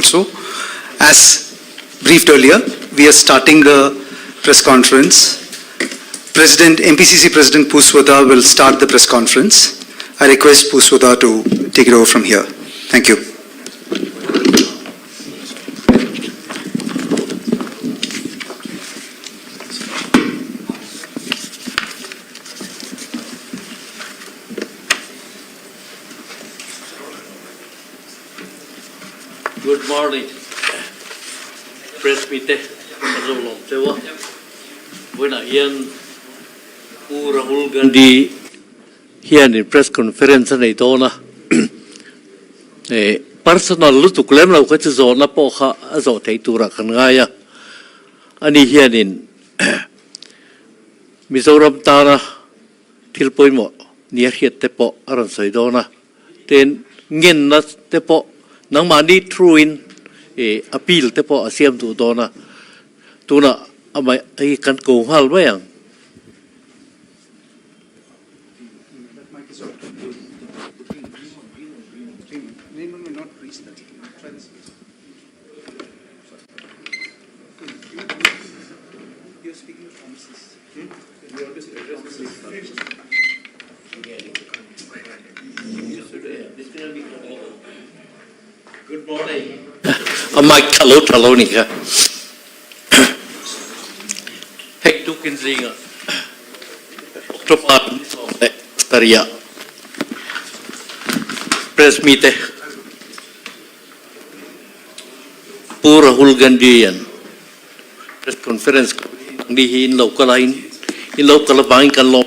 also. As briefed earlier, we are starting the press conference. MPCC President Puswata will start the press conference. I request Puswata to take it over from here. Thank you. Good morning. Press meeting. When I hear Shri Rahul Gandhi here in press conference na ito na personal luto klem na ko zona po ha azo tay tura kan ngaya ani here in Mizoram tara tilpoy mo niya te po aron sa ito na ten ngin na te po nang mani truin appeal te po asiam tu dona tuna amay ay kan ko hal ba yang Good morning. Mike talo ni ka. Hey, tukin zinga. Tropa taria. Press meeting. Shri Rahul Gandhi yan. Press conference di in local line in local bangin kan lo.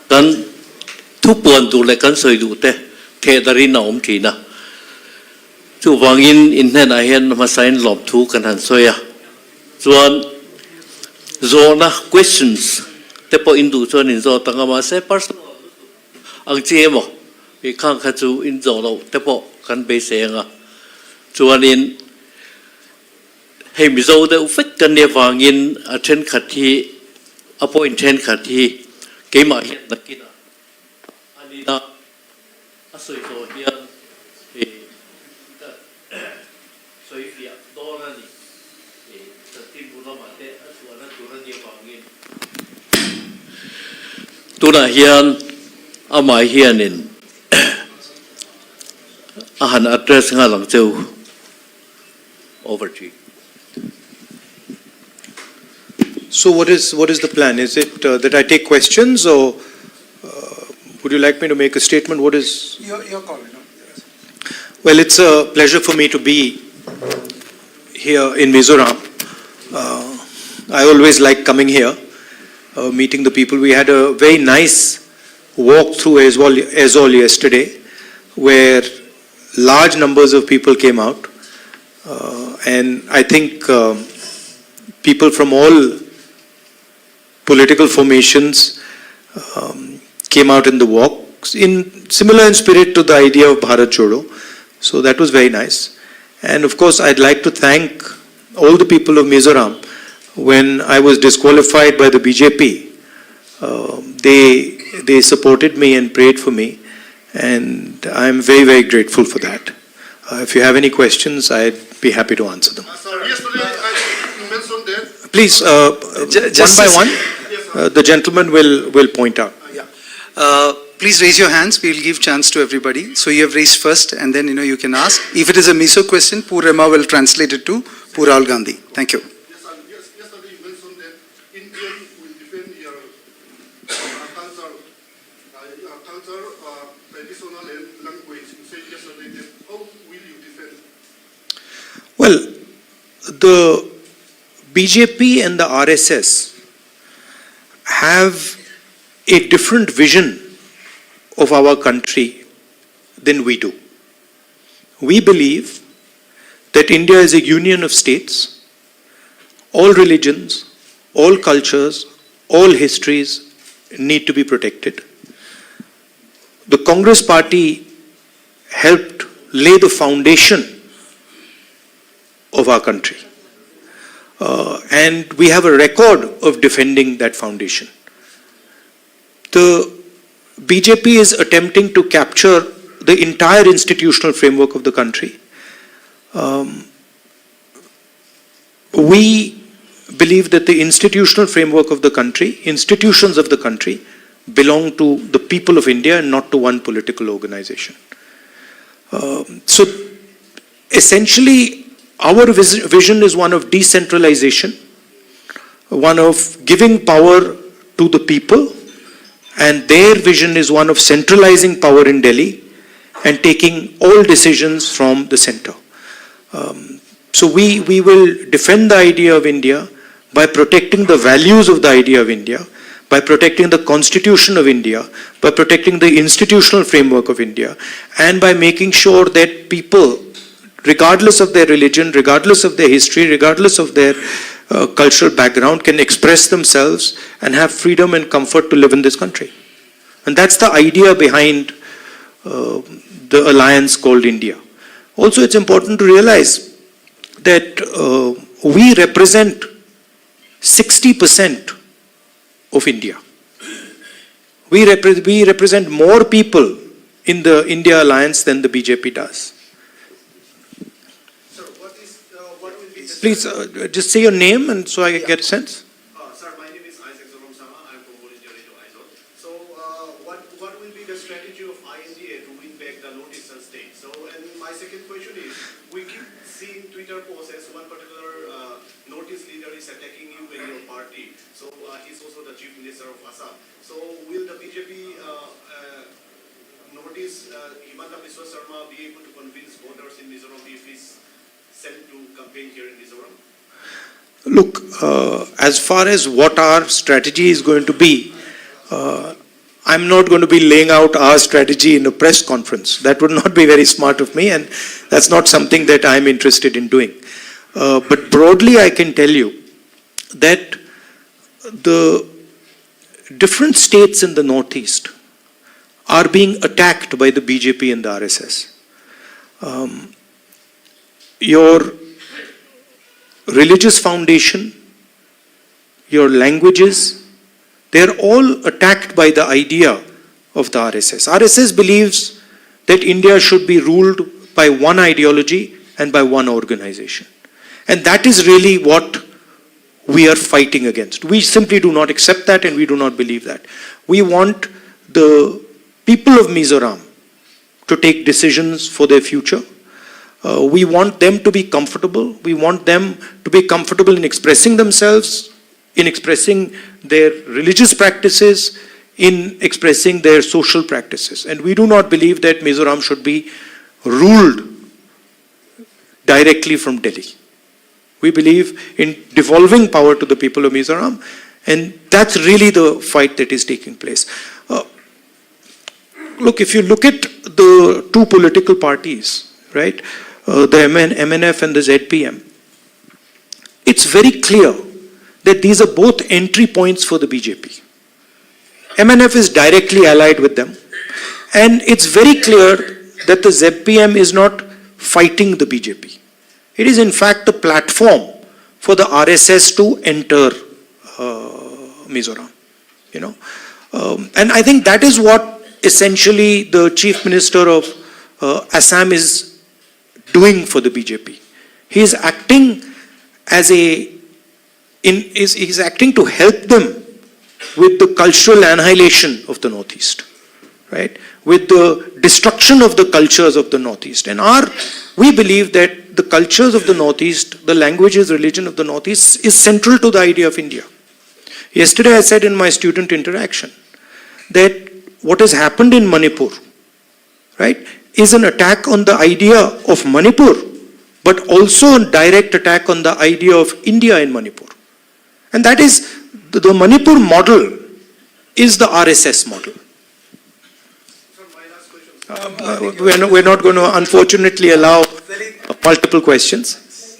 Kan tupuan tu le kan soi du te. Thế dari na chỉ na chú vang in hen ai hen mà sign lom thu kan han soya chuan zona questions te po indu chuan in zo tanga ma se personal ang che mo i khang kha chu in zo lo te po kan be se nga chuan in hei mi zo de ufet kan ne wang in attend khathi appoint attend khathi ke ma hian nakina ani na asoi to hian soi fia dona ni tatin bula mate asuana turani wangin tuna hian amai hian in ahan address nga lang cheu over to you. So what is the plan? Is it that I take questions, or would you like me to make a statement? What is Your call. Well, it's a pleasure for me to be here in Mizoram. I always like coming here, meeting the people. We had a very nice walk through Aizawl yesterday, where large numbers of people came out. And I think people from all political formations came out in the walk, similar in spirit to the idea of Bharat Jodo. So that was very nice. And of course, I'd like to thank all the people of Mizoram. When I was disqualified by the BJP, they supported me and prayed for me. And I'm very, very grateful for that. If you have any questions, I'd be happy to answer them. Yesterday, I mentioned that. Please, one by one, the gentleman will point out. Please raise your hands. We will give chance to everybody. So you have raised first, and then you can ask. If it is a Mizo question, Purema will translate it to Shri Rahul Gandhi. Thank you. Yesterday you mentioned that Indian will defend your culture, traditional language. You said yesterday that how will you defend? Well, the BJP and the RSS have a different vision of our country than we do. We believe that India is a union of states. All religions, all cultures, all histories need to be protected. The Congress party helped lay the foundation of our country. And we have a record of defending that foundation. The BJP is attempting to capture the entire institutional framework of the country. We believe that the institutional framework of the country, institutions of the country, belong to the people of India and not to one political organization. So essentially, our vision is one of decentralization, one of giving power to the people, and their vision is one of centralizing power in Delhi and taking all decisions from the center. So we will defend the idea of India by protecting the values of the idea of India, by protecting the constitution of India, by protecting the institutional framework of India, and by making sure that people, regardless of their religion, regardless of their history, regardless of their cultural background, can express themselves and have freedom and comfort to live in this country. And that's the idea behind the alliance called India. Also, it's important to realize that we represent 60% of India. We represent more people in the India alliance than the BJP does. Sir, what will be the... Please just say your name and so I can get a sense. Sir, my name is Aizawl. I'm from volunteer to Aizawl. So, what will be the strategy of INDA to win back the Northeast state? So, and my second question is, we keep seeing Twitter posts as one particular Northeast leader is attacking you and your party. So, he's also the chief minister of Assam. So, will the BJP Northeast Himanta Biswa Sarma be able to convince voters in Mizoram if he's sent to campaign here in Mizoram? Look, as far as what our strategy is going to be, I'm not going to be laying out our strategy in a press conference. That would not be very smart of me, and that's not something that I'm interested in doing. But broadly, I can tell you that the different states in the Northeast are being attacked by the BJP and the RSS. Your religious foundation, your languages, they're all attacked by the idea of the RSS. RSS believes that India should be ruled by one ideology and by one organization. And that is really what we are fighting against. We simply do not accept that, and we do not believe that. We want the people of Mizoram to take decisions for their future. We want them to be comfortable. We want them to be comfortable in expressing themselves, in expressing their religious practices, in expressing their social practices. And we do not believe that Mizoram should be ruled directly from Delhi. We believe in devolving power to the people of Mizoram, and that's really the fight that is taking place. Look, if you look at the two political parties, right, the MNF and the ZPM, it's very clear that these are both entry points for the BJP. MNF is directly allied with them, and it's very clear that the ZPM is not fighting the BJP. It is in fact the platform for the RSS to enter Mizoram, you know. And I think that is what essentially the Chief Minister of Assam is doing for the BJP. He is acting as he's acting to help them with the cultural annihilation of the Northeast, right? With the destruction of the cultures of the Northeast. And we believe that the cultures of the Northeast, the languages, religion of the Northeast is central to the idea of India. Yesterday I said in my student interaction that what has happened in Manipur, right, is an attack on the idea of Manipur, but also a direct attack on the idea of India in Manipur. And that is, the Manipur model is the RSS model. We're not going to unfortunately allow multiple questions. As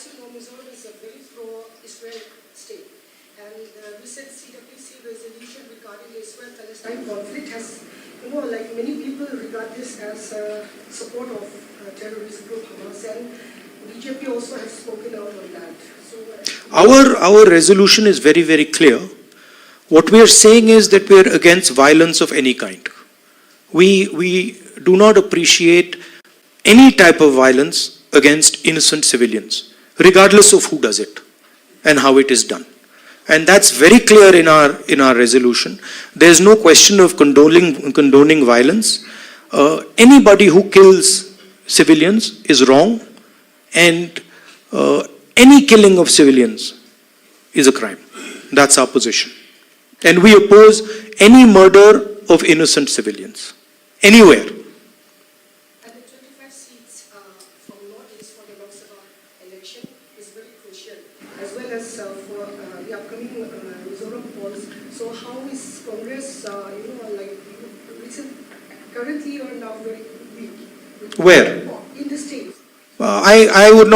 you know, Mizoram is a very pro-Israel state, and recent CWC resolution regarding the Israel-Palestine conflict has, like many people regard this as support of terrorist group Hamas, and BJP also has spoken out on that. So, our resolution is very, very clear. What we are saying is that we are against violence of any kind. We do not appreciate any type of violence against innocent civilians, regardless of who does it and how it is done. And that's very clear in our resolution. There's no question of condoning violence. Anybody who kills civilians is wrong, and any killing of civilians is a crime. That's our position. And we oppose any murder of innocent civilians, anywhere. And the 25 seats from Northeast for the Lok Sabha election is very crucial, as well as for the upcoming Mizoram polls. So how is Congress, currently you are now very weak? Where? In the states. I would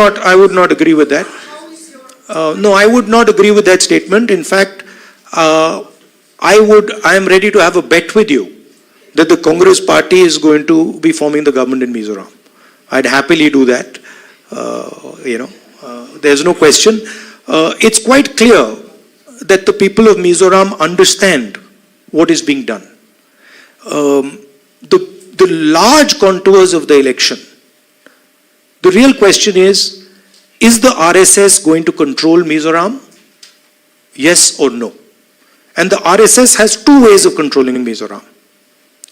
not agree with that. How is your... No, I would not agree with that statement. In fact, I am ready to have a bet with you that the Congress party is going to be forming the government in Mizoram. I'd happily do that. There's no question. It's quite clear that the people of Mizoram understand what is being done. The large contours of the election, the real question is the RSS going to control Mizoram? Yes or no? And the RSS has two ways of controlling Mizoram.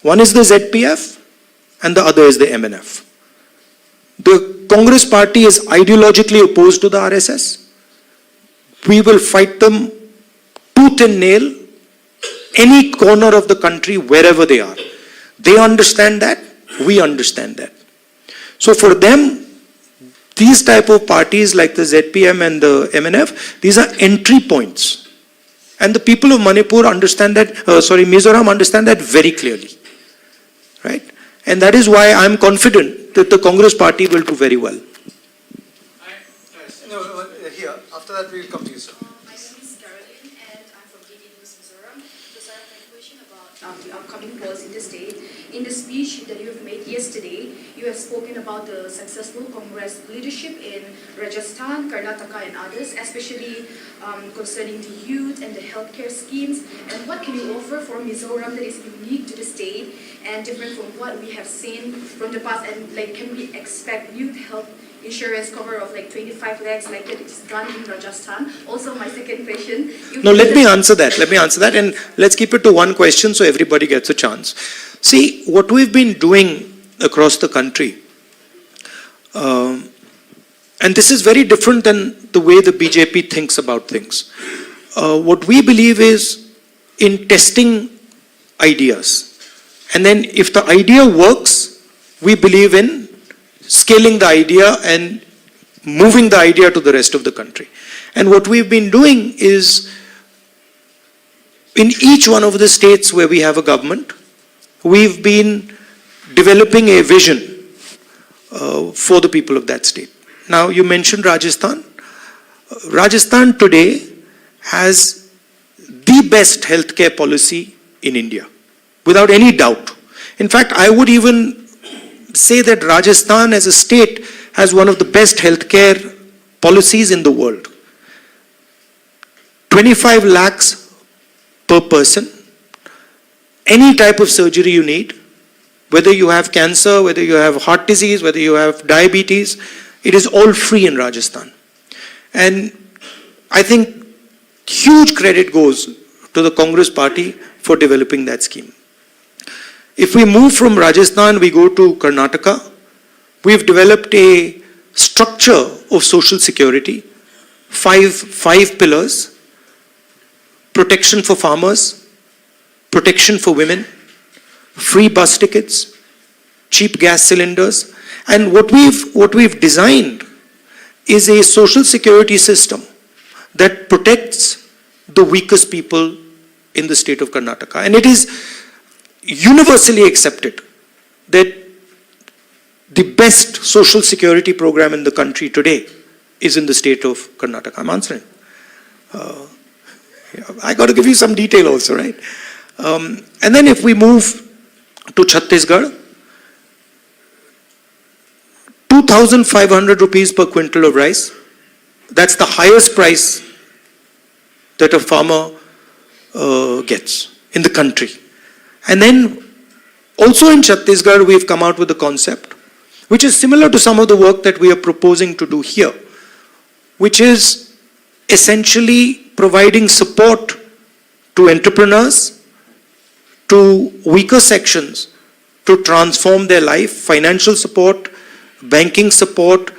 One is the ZPF and the other is the MNF. The Congress party is ideologically opposed to the RSS. We will fight them tooth and nail, any corner of the country, wherever they are. They understand that, we understand that. So for them, these type of parties like the ZPM and the MNF, these are entry points. And the people of Manipur understand that, Mizoram understand that very clearly. Right? And that is why I am confident that the Congress party will do very well. Here, after that we will come to you, sir. My name is Caroline and I'm from DD News Mizoram. So sir, I have a question about the upcoming polls in the state. In the speech that you have made yesterday, you have spoken about the successful Congress leadership in Rajasthan, Karnataka and others, especially concerning the youth and the healthcare schemes. And what can you offer for Mizoram that is unique to the state and different from what we have seen from the past? And can we expect youth health insurance cover of 25 lakhs like it is done in Rajasthan? Also, my second question. No, let me answer that, and let's keep it to one question so everybody gets a chance. See, what we've been doing across the country, and this is very different than the way the BJP thinks about things. What we believe is in testing ideas. And then if the idea works, we believe in scaling the idea and moving the idea to the rest of the country. And what we've been doing is, in each one of the states where we have a government, we've been developing a vision for the people of that state. Now, you mentioned Rajasthan. Rajasthan today has the best healthcare policy in India, without any doubt. In fact, I would even say that Rajasthan as a state has one of the best healthcare policies in the world. 25 lakhs per person, any type of surgery you need, whether you have cancer, whether you have heart disease, whether you have diabetes, it is all free in Rajasthan. And I think huge credit goes to the Congress party for developing that scheme. If we move from Rajasthan, we go to Karnataka, we've developed a structure of social security, five pillars: protection for farmers, protection for women, free bus tickets, cheap gas cylinders. And what we've designed is a social security system that protects the weakest people in the state of Karnataka. And it is universally accepted that the best social security program in the country today is in the state of Karnataka. I'm answering. I got to give you some detail also, right? And then if we move to Chhattisgarh, 2,500 rupees per quintal of rice. That's the highest price that a farmer gets in the country. And then also in Chhattisgarh, we've come out with a concept which is similar to some of the work that we are proposing to do here, which is essentially providing support to entrepreneurs, to weaker sections, to transform their life, financial support, banking support,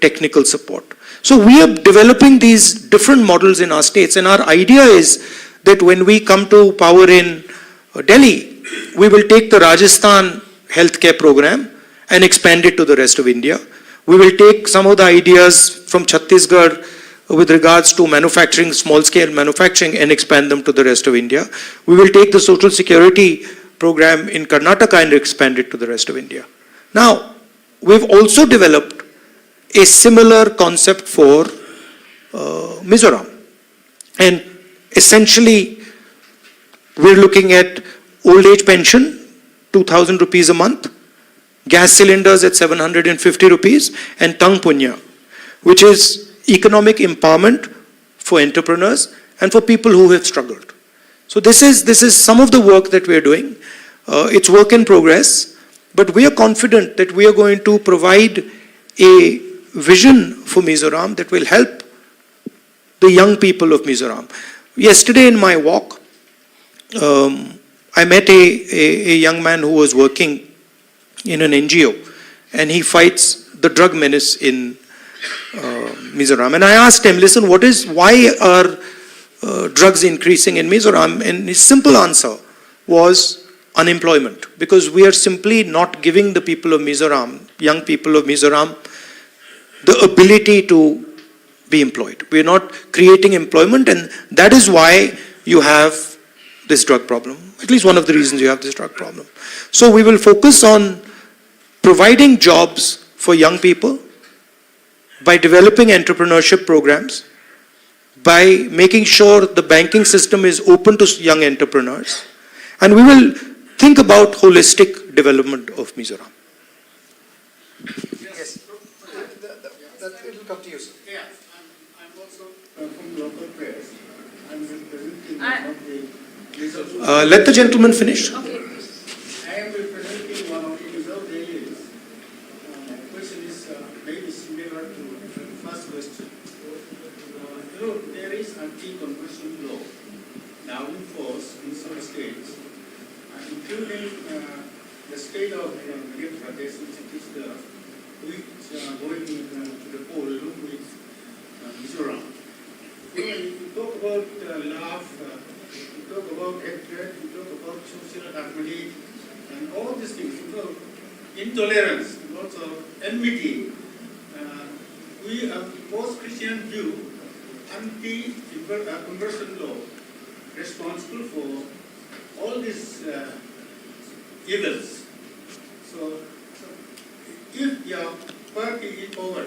technical support. So we are developing these different models in our states, and our idea is that when we come to power in Delhi, we will take the Rajasthan healthcare program and expand it to the rest of India. We will take some of the ideas from Chhattisgarh with regards to manufacturing, small-scale manufacturing, and expand them to the rest of India. We will take the social security program in Karnataka and expand it to the rest of India. Now, we've also developed a similar concept for Mizoram. And essentially, we're looking at old age pension, 2,000 rupees a month, gas cylinders at 750 rupees, and Tang Punya, which is economic empowerment for entrepreneurs and for people who have struggled. So this is some of the work that we are doing. It's work in progress, but we are confident that we are going to provide a vision for Mizoram that will help the young people of Mizoram. Yesterday in my walk, I met a young man who was working in an NGO, and he fights the drug menace in Mizoram. And I asked him, listen, why are drugs increasing in Mizoram? And his simple answer was unemployment, because we are simply not giving the people of Mizoram, young people of Mizoram, the ability to be employed. We are not creating employment, and that is why you have this drug problem. At least one of the reasons you have this drug problem. So we will focus on providing jobs for young people by developing entrepreneurship programs, by making sure the banking system is open to young entrepreneurs, and we will think about holistic development of Mizoram. Yes, it will come to you, sir. Yeah, I'm also from local press. I'm representing one of the Mizoram. Let the gentleman finish. I am representing one of the Mizoram dailies. My question is maybe similar to the first question. There is anti-conversion law now in force in some states, including the state of Madhya Pradesh, which is the going to the poll with Mizoram. If you talk about love, you talk about hatred, you talk about social harmony, and all these things, intolerance, also enmity. We have post-Christian view anti-conversion law responsible for all these evils. So if your party is power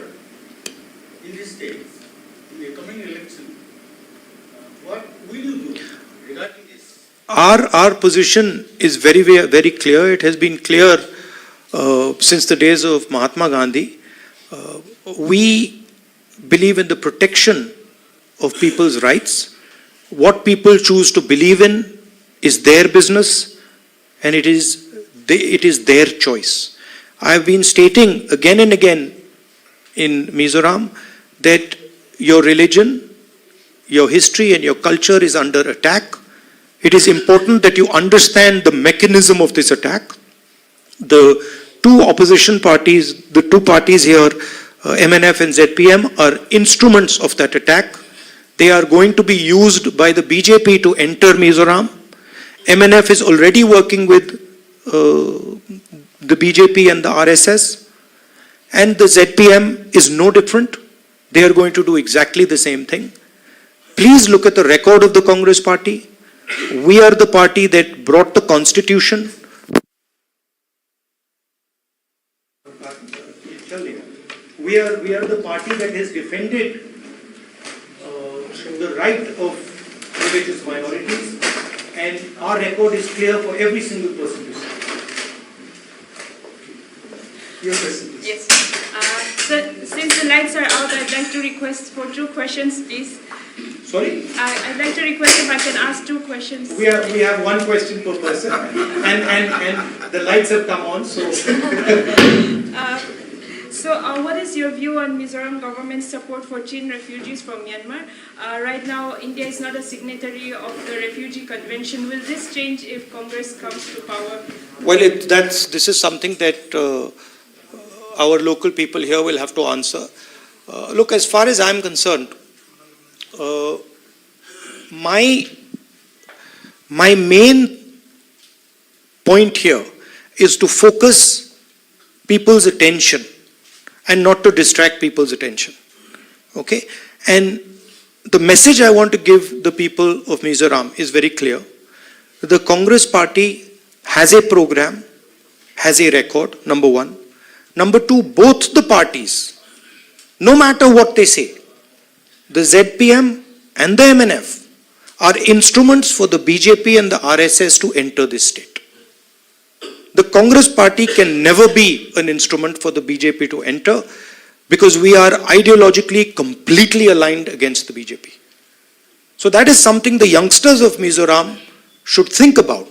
in these states, in the coming election, what will you do regarding this? Our position is very, very clear. It has been clear since the days of Mahatma Gandhi. We believe in the protection of people's rights. What people choose to believe in is their business, and it is their choice. I have been stating again and again in Mizoram that your religion, your history, and your culture is under attack. It is important that you understand the mechanism of this attack. The two opposition parties, the two parties here, MNF and ZPM, are instruments of that attack. They are going to be used by the BJP to enter Mizoram. MNF is already working with the BJP and the RSS, and the ZPM is no different. They are going to do exactly the same thing. Please look at the record of the Congress party. We are the party that brought the constitution. We are the party that has defended the right of religious minorities, and our record is clear for every single person to see. Your question, please. Yes. So, since the lights are out, I'd like to request for 2 questions, please. Sorry? I'd like to request if I can ask 2 questions. We have one question per person, and the lights have come on, so. What is your view on Mizoram government's support for Chin refugees from Myanmar? Right now, India is not a signatory of the Refugee Convention. Will this change if Congress comes to power? Well, this is something that our local people here will have to answer. Look, as far as I'm concerned, my main point here is to focus people's attention and not to distract people's attention. Okay? And the message I want to give the people of Mizoram is very clear. The Congress party has a program, has a record, number one. Number two, both the parties, no matter what they say, the ZPM and the MNF are instruments for the BJP and the RSS to enter this state. The Congress party can never be an instrument for the BJP to enter because we are ideologically completely aligned against the BJP. So that is something the youngsters of Mizoram should think about.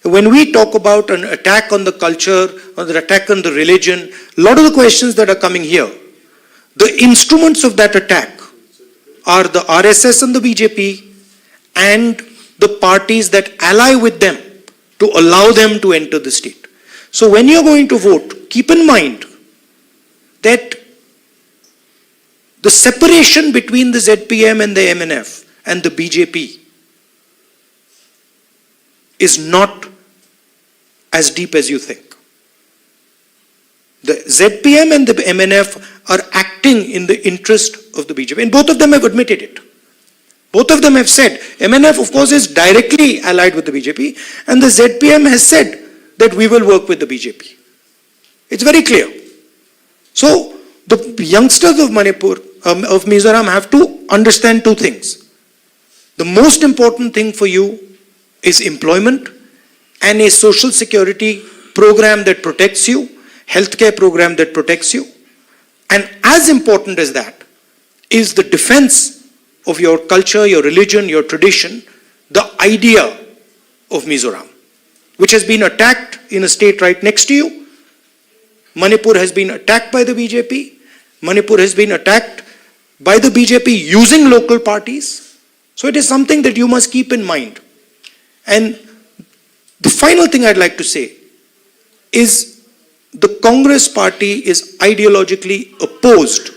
When we talk about an attack on the culture or the attack on the religion, a lot of the questions that are coming here, the instruments of that attack are the RSS and the BJP and the parties that ally with them to allow them to enter the state. So when you're going to vote, keep in mind that the separation between the ZPM and the MNF and the BJP is not as deep as you think. The ZPM and the MNF are acting in the interest of the BJP, and both of them have admitted it. Both of them have said, MNF of course is directly allied with the BJP, and the ZPM has said that we will work with the BJP. It's very clear. So the youngsters of Manipur, of Mizoram have to understand 2 things. The most important thing for you is employment and a social security program that protects you, healthcare program that protects you. And as important as that is the defense of your culture, your religion, your tradition, the idea of Mizoram, which has been attacked in a state right next to you. Manipur has been attacked by the BJP. Manipur has been attacked by the BJP using local parties. So it is something that you must keep in mind. And the final thing I'd like to say is the Congress party is ideologically opposed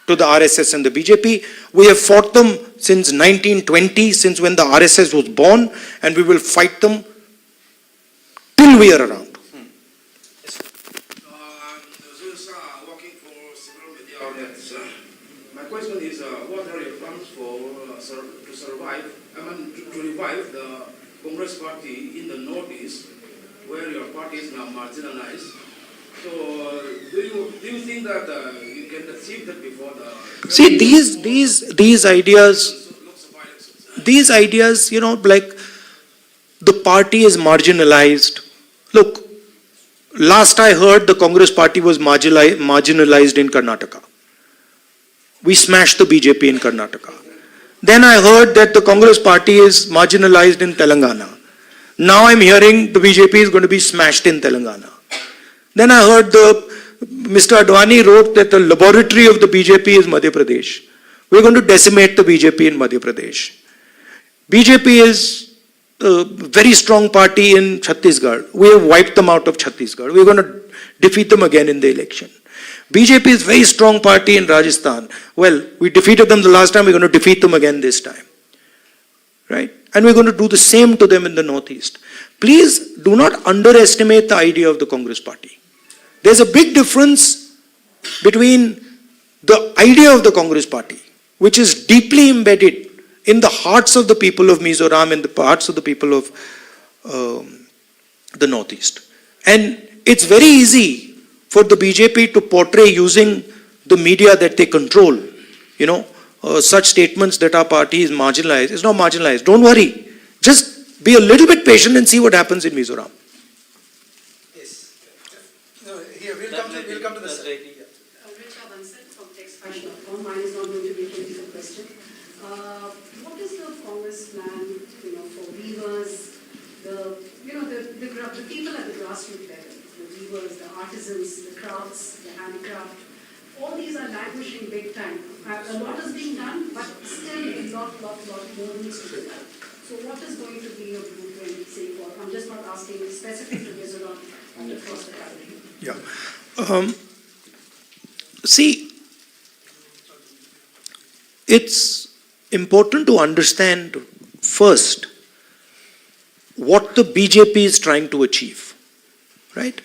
to the RSS and the BJP. We have fought them since 1920, since when the RSS was born, and we will fight them till we are around. Working for several media outlets. My question is, what are your plans for to survive? To revive the Congress party in the Northeast, where your party is now marginalized? So, do you think that you can achieve that before the... See, these ideas, you know, like the party is marginalized. Look, last I heard the Congress party was marginalized in Karnataka. We smashed the BJP in Karnataka. Then I heard that the Congress party is marginalized in Telangana. Now I'm hearing the BJP is going to be smashed in Telangana. Then I heard Mr. Advani wrote that the laboratory of the BJP is Madhya Pradesh. We're going to decimate the BJP in Madhya Pradesh. BJP is a very strong party in Chhattisgarh. We have wiped them out of Chhattisgarh. We're going to defeat them again in the election. BJP is a very strong party in Rajasthan. Well, we defeated them the last time, we're going to defeat them again this time. Right? And we're going to do the same to them in the Northeast. Please do not underestimate the idea of the Congress party. There's a big difference between the idea of the Congress party, which is deeply embedded in the hearts of the people of Mizoram and the hearts of the people of the Northeast. And it's very easy for the BJP to portray using the media that they control, you know, such statements that our party is marginalized. It's not marginalized. Don't worry. Just be a little bit patient and see what happens in Mizoram. Yes. No, here, we'll come to the side. Mine is not going to be a political question. What is the Congress plan, for weavers, the people at the grassroots level, the weavers, the artisans, the crafts, the handicraft, all these are languishing big time. A lot is being done, but still a lot more needs to be done. So what is going to be your blueprint, say, for, I'm just not asking specific to Mizoram and across the country. Yeah. See, it's important to understand first what the BJP is trying to achieve, right?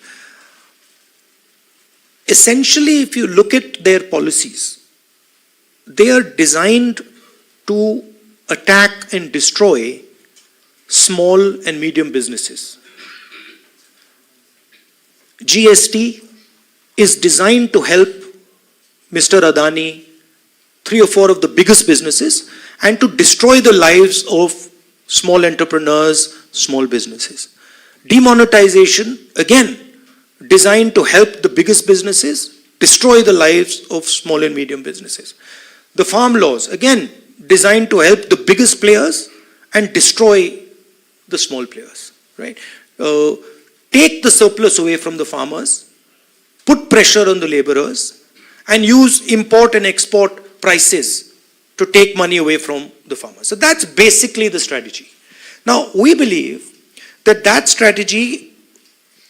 Essentially, if you look at their policies, they are designed to attack and destroy small and medium businesses. GST is designed to help Mr. Adani, 3 or 4 of the biggest businesses, and to destroy the lives of small entrepreneurs, small businesses. Demonetization, again, designed to help the biggest businesses, destroy the lives of small and medium businesses. The farm laws, again, designed to help the biggest players and destroy the small players, right? Take the surplus away from the farmers, put pressure on the laborers, and use import and export prices to take money away from the farmers. So that's basically the strategy. Now, we believe that that strategy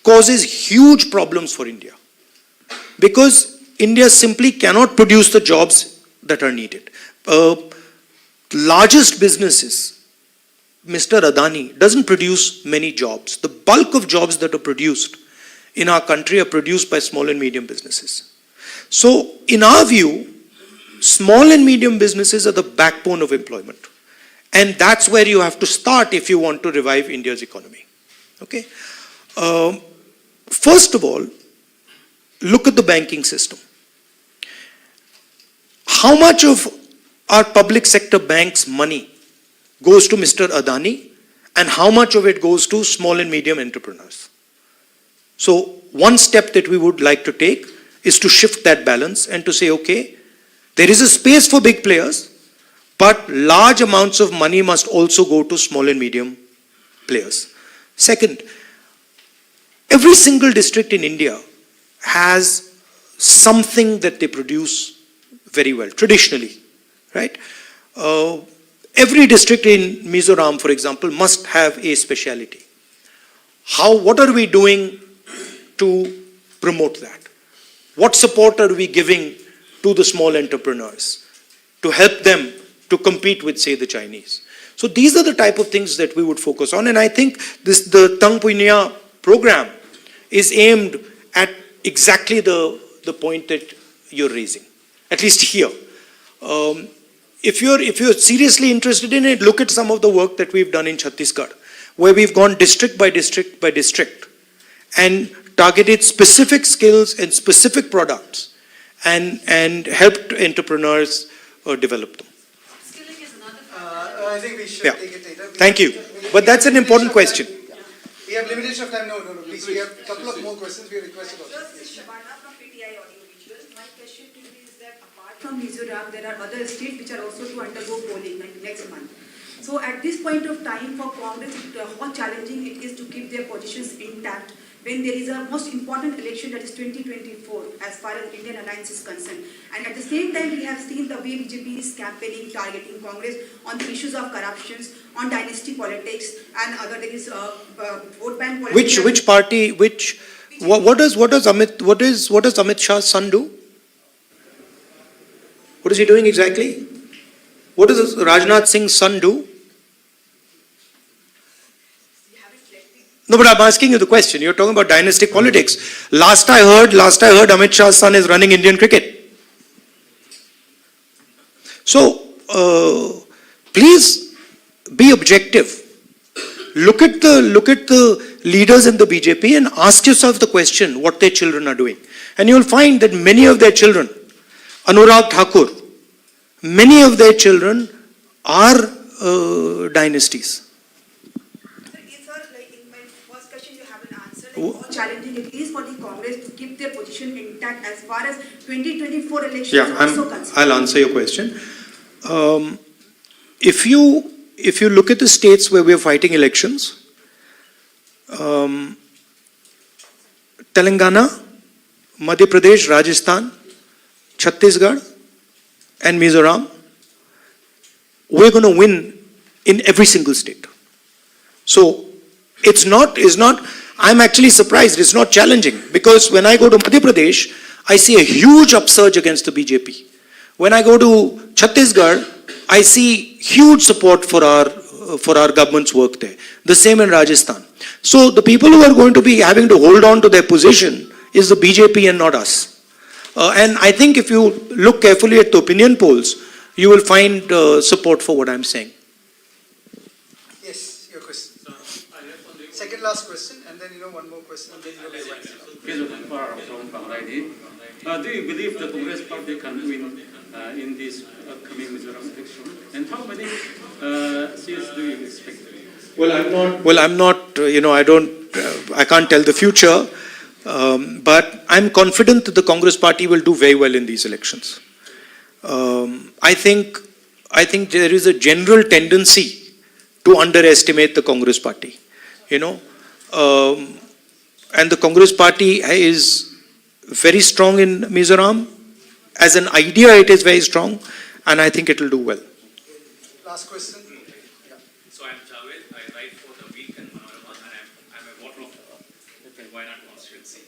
causes huge problems for India, because India simply cannot produce the jobs that are needed. Largest businesses, Mr. Adani doesn't produce many jobs. The bulk of jobs that are produced in our country are produced by small and medium businesses. So, in our view, small and medium businesses are the backbone of employment. And that's where you have to start if you want to revive India's economy. Okay? First of all, look at the banking system. How much of our public sector banks' money goes to Mr. Adani, and how much of it goes to small and medium entrepreneurs? So, one step that we would like to take is to shift that balance and to say, okay, there is a space for big players, but large amounts of money must also go to small and medium players. Second, every single district in India has something that they produce very well, traditionally, right? Every district in Mizoram, for example, must have a speciality. What are we doing to promote that? What support are we giving to the small entrepreneurs to help them to compete with, say, the Chinese? So these are the type of things that we would focus on, and I think the Tang Punya program is aimed at exactly the point that you're raising, at least here. If you're seriously interested in it, look at some of the work that we've done in Chhattisgarh, where we've gone district by district by district and targeted specific skills and specific products and helped entrepreneurs develop them. Skilling is another I think we should Yeah. take it later. Thank you. But that's an important question. We have limitation of time. No, please. We have a couple of more questions. We requested also. This is Shabana from PTI Audiovisual. My question to you is that apart from Mizoram, there are other states which are also to undergo polling like next month. So at this point of time for Congress, how challenging it is to keep their positions intact when there is a most important election, that is 2024, as far as Indian alliance is concerned. And at the same time, we have seen the way BJP is campaigning, targeting Congress on the issues of corruptions, on dynasty politics, and other things, vote bank politics. Which party? What does Amit Shah's son do? What is he doing exactly? What does Rajnath Singh's son do? No, but I'm asking you the question. You're talking about dynastic politics. Last I heard Amit Shah's son is running Indian cricket. So, please be objective. Look at the leaders in the BJP and ask yourself the question what their children are doing. And you'll find that many of their children, Anurag Thakur, many of their children are dynasties. How challenging it is for the Congress to keep their position intact as far as 2024 elections Yeah, are also concerned. I'll answer your question. if you look at the states where we are fighting elections, Telangana, Madhya Pradesh, Rajasthan, Chhattisgarh, and Mizoram, we're going to win in every single state. So it's not, I'm actually surprised, it's not challenging, because when I go to Madhya Pradesh, I see a huge upsurge against the BJP. When I go to Chhattisgarh, I see huge support for our government's work there. The same in Rajasthan. So the people who are going to be having to hold on to their position is the BJP and not us. And I think if you look carefully at the opinion polls, you will find support for what I'm saying. Yes, your question. Second last question, and then one more question, and then you'll be do you believe the Congress party can win in this upcoming Mizoram election? And how many seats do you expect? Well, I'm not, I can't tell the future, but I'm confident that the Congress party will do very well in these elections. I think there is a general tendency to underestimate the Congress party, and the Congress party is very strong in Mizoram. As an idea, it is very strong, and I think it will do well. Last question. So I'm Javed, I write for the Week and Mizoram, and I'm a voter of Wayanad constituency.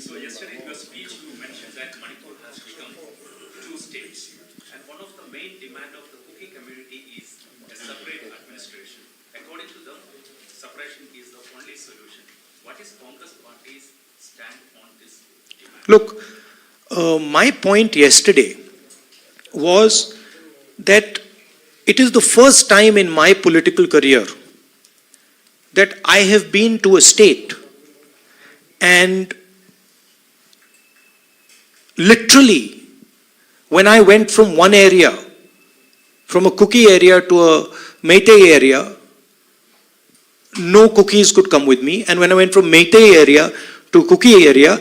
So yesterday in your speech you mentioned that Manipur has become 2 states, and one of the main demand of the Kuki community is a separate administration. According to them, separation is the only solution. What is Congress party's stand on this demand? Look, my point yesterday was that it is the first time in my political career that I have been to a state and literally when I went from one area, from a Kuki area to a Meitei area, no Kukis could come with me, and when I went from Meitei area to Kuki area,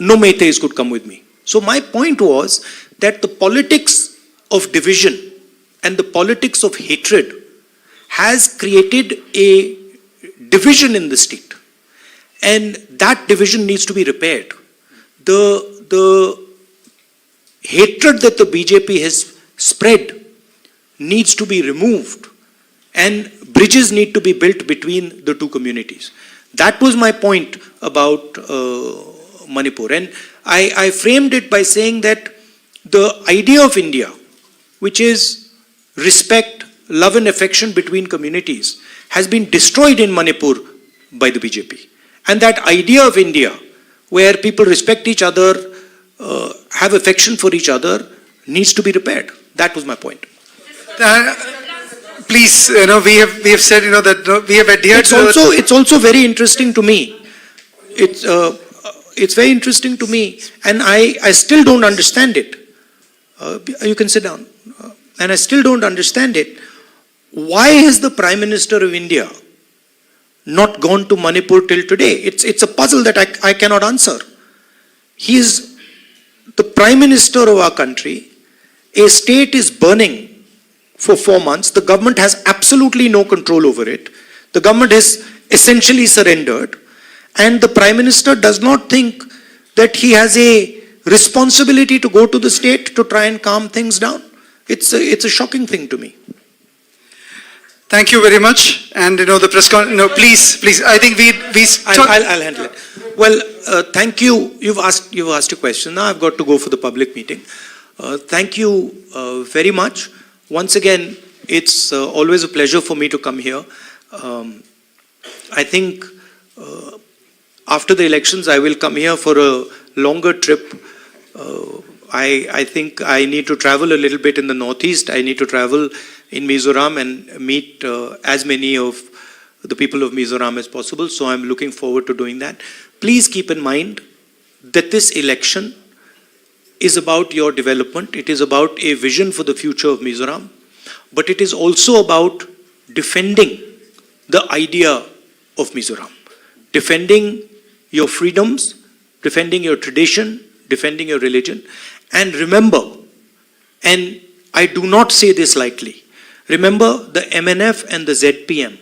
no Meiteis could come with me. So my point was that the politics of division and the politics of hatred has created a division in the state, and that division needs to be repaired. The hatred that the BJP has spread needs to be removed, and bridges need to be built between the two communities. That was my point about Manipur, and I framed it by saying that the idea of India, which is respect, love and affection between communities, has been destroyed in Manipur by the BJP. And that idea of India, where people respect each other, have affection for each other, needs to be repaired. That was my point. Please, we have said, that we have adhered to... It's also very interesting to me. It's very interesting to me, and I still don't understand it. You can sit down. And I still don't understand it. Why has the Prime Minister of India not gone to Manipur till today? It's a puzzle that I cannot answer. He is the Prime Minister of our country. A state is burning for 4 months. The government has absolutely no control over it. The government has essentially surrendered. And the Prime Minister does not think that he has a responsibility to go to the state to try and calm things down. It's a shocking thing to me. Thank you very much. And the press conference, please. I think I'll handle it. Well, thank you. You've asked a question. Now I've got to go for the public meeting. Thank you very much. Once again, it's always a pleasure for me to come here. I think after the elections, I will come here for a longer trip. I think I need to travel a little bit in the northeast. I need to travel in Mizoram and meet as many of the people of Mizoram as possible. So I'm looking forward to doing that. Please keep in mind that this election is about your development. It is about a vision for the future of Mizoram. But it is also about defending the idea of Mizoram. Defending your freedoms, defending your tradition, defending your religion. And remember, and I do not say this lightly. Remember, the MNF and the ZPM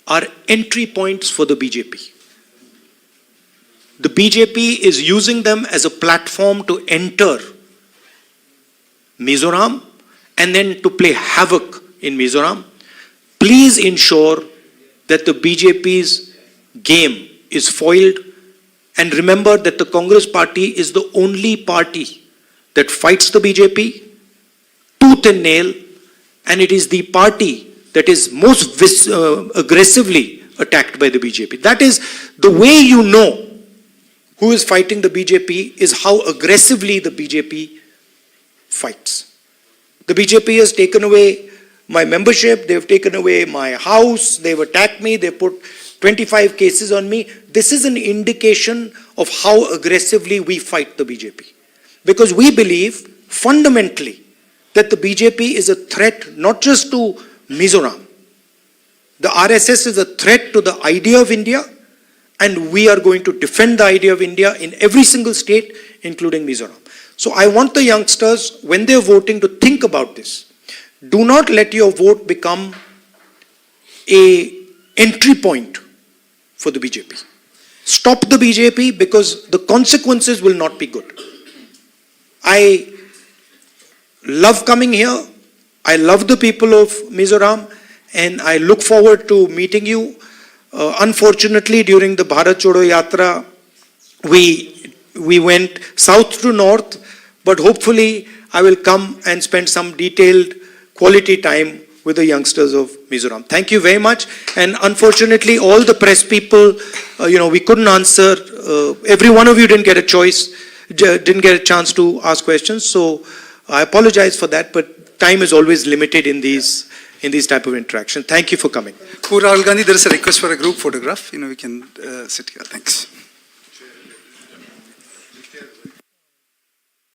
are entry points for the BJP. The BJP is using them as a platform to enter Mizoram and then to play havoc in Mizoram. Please ensure that the BJP's game is foiled, and remember that the Congress party is the only party that fights the BJP tooth and nail, and it is the party that is most aggressively attacked by the BJP. That is the way you know who is fighting the BJP, is how aggressively the BJP fights. The BJP has taken away my membership, they've taken away my house, they've attacked me, they put 25 cases on me. This is an indication of how aggressively we fight the BJP. Because we believe fundamentally that the BJP is a threat not just to Mizoram. The RSS is a threat to the idea of India, and we are going to defend the idea of India in every single state, including Mizoram. So I want the youngsters, when they're voting, to think about this. Do not let your vote become an entry point for the BJP. Stop the BJP, because the consequences will not be good. I love coming here. I love the people of Mizoram, and I look forward to meeting you. Unfortunately, during the Bharat Chodo Yatra, we went south to north, but hopefully I will come and spend some detailed quality time with the youngsters of Mizoram. Thank you very much. And unfortunately, all the press people, we couldn't answer. Every one of you didn't get a choice, didn't get a chance to ask questions. So I apologize for that, but time is always limited in these type of interaction. Thank you for coming. Rahul Gandhi, there is a request for a group photograph. We can sit here. Thanks.